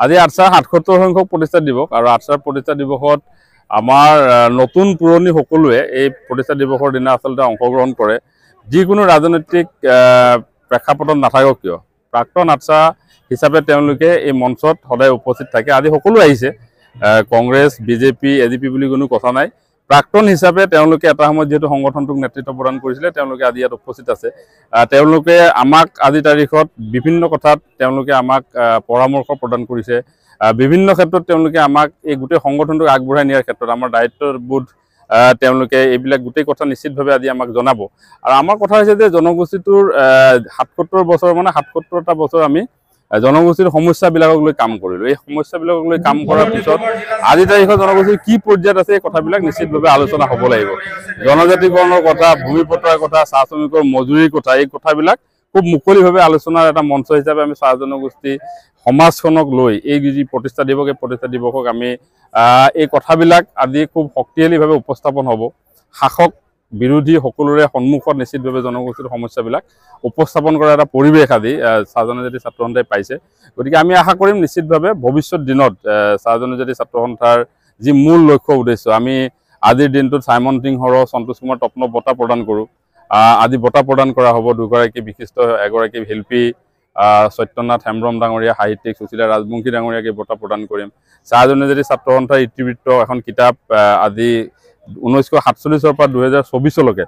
আজি আৰ্টছাৰ ৭৭ সংখ্যক প্ৰতিষ্ঠা দিৱস আৰু আৰ্টছাৰ প্ৰতিষ্ঠা দিৱসত আমাৰ নতুন পুৰণি সকলোৱে এই প্ৰতিষ্ঠা দিৱসৰ দিনা আচলতে অংশগ্ৰহণ কৰে। যিকোনো ৰাজনৈতিক প্ৰেক্ষাপটত নাথাকক কিয় প্ৰাক্তন আৰ্টছাৰ হিচাপে তেওঁলোকে এই মঞ্চত সদায় উপস্থিত থাকে। আজি সকলো আহিছে, কংগ্ৰেছ বিজেপি এজিপি বুলি কোনো কথা নাই। প্ৰাক্তন হিচাপে তেওঁলোকে এটা সময়ত যেহেতু সংগঠনটোক নেতৃত্ব প্ৰদান কৰিছিলে তেওঁলোকে আজি ইয়াত উপস্থিত আছে। তেওঁলোকে আমাক আজি তাৰিখত বিভিন্ন কথাত তেওঁলোকে আমাক পৰামৰ্শ প্ৰদান কৰিছে। বিভিন্ন ক্ষেত্ৰত তেওঁলোকে আমাক এই গোটেই সংগঠনটোক আগবঢ়াই নিয়াৰ ক্ষেত্ৰত আমাৰ দায়িত্ববোধ তেওঁলোকে এইবিলাক গোটেই কথা নিশ্চিতভাৱে আজি আমাক জনাব। আৰু আমাৰ কথা হৈছে যে জনগোষ্ঠীটোৰ ৭৭ বছৰ মানে ৭৭টা বছৰ আমি জনগোষ্ঠীৰ সমস্যাবিলাকক লৈ কাম কৰিলোঁ। এই সমস্যাবিলাকক লৈ কাম কৰাৰ পিছত আজি তাৰিখত জনগোষ্ঠীৰ কি পৰ্যায়ত আছে এই কথাবিলাক নিশ্চিতভাৱে আলোচনা হ'ব লাগিব। জনজাতিকৰণৰ কথা, ভূমিপট্টাৰ কথা, চাহ শ্ৰমিকৰ মজুৰিৰ কথা, এই কথাবিলাক খুব মুকলিভাৱে আলোচনাৰ এটা মঞ্চ হিচাপে আমি চাহ জনগোষ্ঠী সমাজখনক লৈ এই যি প্ৰতিষ্ঠা দিৱস এই প্ৰতিষ্ঠা দিৱসক আমি এই কথাবিলাক আজি খুব শক্তিশালীভাৱে উপস্থাপন হ'ব। শাসক বিৰোধী সকলোৰে সন্মুখত নিশ্চিতভাৱে জনগোষ্ঠীৰ সমস্যাবিলাক উপস্থাপন কৰাৰ এটা পৰিৱেশ আজি চাহ জনজাতি ছাত্ৰ সন্থাই পাইছে। গতিকে আমি আশা কৰিম নিশ্চিতভাৱে ভৱিষ্যত দিনত চাহ জনজাতি ছাত্ৰ সন্থাৰ যি মূল লক্ষ্য উদ্দেশ্য, আমি আজিৰ দিনটোত চাইমন সিংহৰ সন্তোষ কুমাৰ তপনক বঁটা প্ৰদান কৰোঁ। আজি বঁটা প্ৰদান কৰা হ'ব দুগৰাকী বিশিষ্ট, এগৰাকী শিল্পী সত্যনাথ হেমব্ৰম ডাঙৰীয়া, সাহিত্যিক সুশীলা ৰাজবংশী ডাঙৰীয়াকে বঁটা প্ৰদান কৰিম। চাহ জনজাতি ছাত্ৰ সন্থাৰ ইতিবৃত্ত এখন কিতাপ আজি 1947 পৰা 2024লৈকে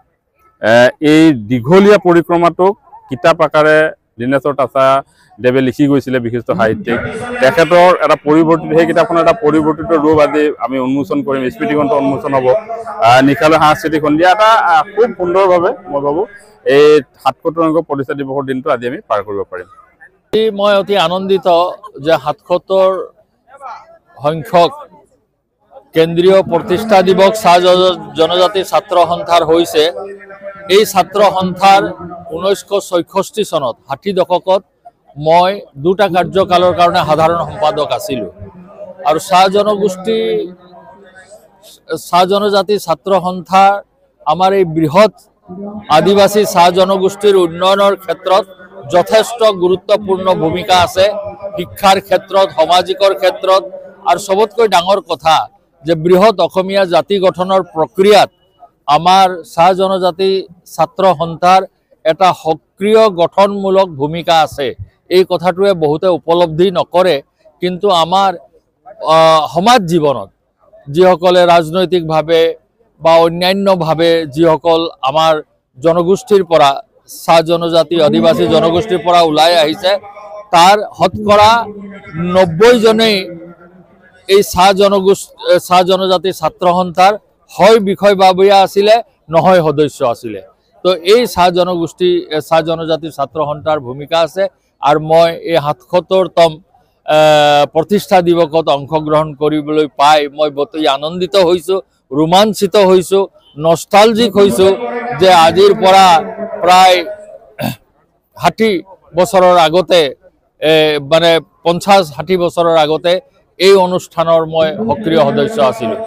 এই দীঘলীয়া পৰিক্ৰমাটোক কিতাপ আকাৰে দীনেশ্বৰ তাছা দেৱে লিখি গৈছিলে, বিশিষ্ট সাহিত্যিক। তেখেতৰ এটা পৰিৱৰ্তিত, সেই কিতাপখনৰ এটা পৰিৱৰ্তিত ৰূপ আজি আমি উন্মোচন কৰিম। স্মৃতিগ্ৰন্থ উন্মোচন হ'ব। নিশালৈ সাংস্কৃতিক সন্ধিয়া এটা খুব সুন্দৰভাৱে মই ভাবোঁ এই ৭৭ সংখ্যক প্ৰতিষ্ঠা দিৱসৰ দিনটো আজি আমি পাৰ কৰিব পাৰিম। মই অতি আনন্দিত যে ৭৭ সংখ্যক কেন্দ্ৰীয় প্ৰতিষ্ঠা দিৱস চাহ জনজাতি ছাত্ৰ সন্থাৰ হৈছে। এই ছাত্ৰ সন্থাৰ 1966 চনত ৬০ দশকত মই দুটা কাৰ্যকালৰ কাৰণে সাধাৰণ সম্পাদক আছিলোঁ। আৰু চাহ জনজাতি ছাত্ৰ সন্থা আমাৰ এই বৃহৎ আদিবাসী চাহ জনগোষ্ঠীৰ উন্নয়নৰ ক্ষেত্ৰত যথেষ্ট গুৰুত্বপূৰ্ণ ভূমিকা আছে। শিক্ষাৰ ক্ষেত্ৰত, সামাজিকৰ ক্ষেত্ৰত, আৰু সবতকৈ ডাঙৰ কথা যে বৃহৎ অসমীয়া জাতি গঠনৰ প্ৰক্ৰিয়াত আমাৰ চাহ জনজাতি ছাত্ৰ সন্থাৰ এটা সক্ৰিয় গঠনমূলক ভূমিকা আছে। এই কথাটোৱে বহুতে উপলব্ধি নকৰে, কিন্তু আমাৰ সমাজ জীৱনত যিসকলে ৰাজনৈতিকভাৱে বা অন্যান্যভাৱে যিসকল আমাৰ জনগোষ্ঠীৰ পৰা চাহ জনজাতি আদিবাসী জনগোষ্ঠীৰ পৰা ওলাই আহিছে তাৰ শতকৰা ৯০জনেই এই চাহ জনজাতি ছাত্ৰ সন্থাৰ হয় বিষয়ববীয়া আছিলে, নহয় সদস্য আছিলে। তো এই চাহ জনজাতি ছাত্ৰ সন্থাৰ ভূমিকা আছে। আৰু মই এই ৭৭তম প্ৰতিষ্ঠা দিৱসত অংশগ্ৰহণ কৰিবলৈ পাই মই অতি আনন্দিত হৈছোঁ, ৰোমাঞ্চিত হৈছোঁ, নষ্টালজিক হৈছোঁ যে আজিৰ পৰা প্ৰায় ৬০ বছৰৰ আগতে, মানে ৫০-৬০ বছৰৰ আগতে এই অনুষ্ঠানৰ মই সক্ৰিয় সদস্য আছিলোঁ।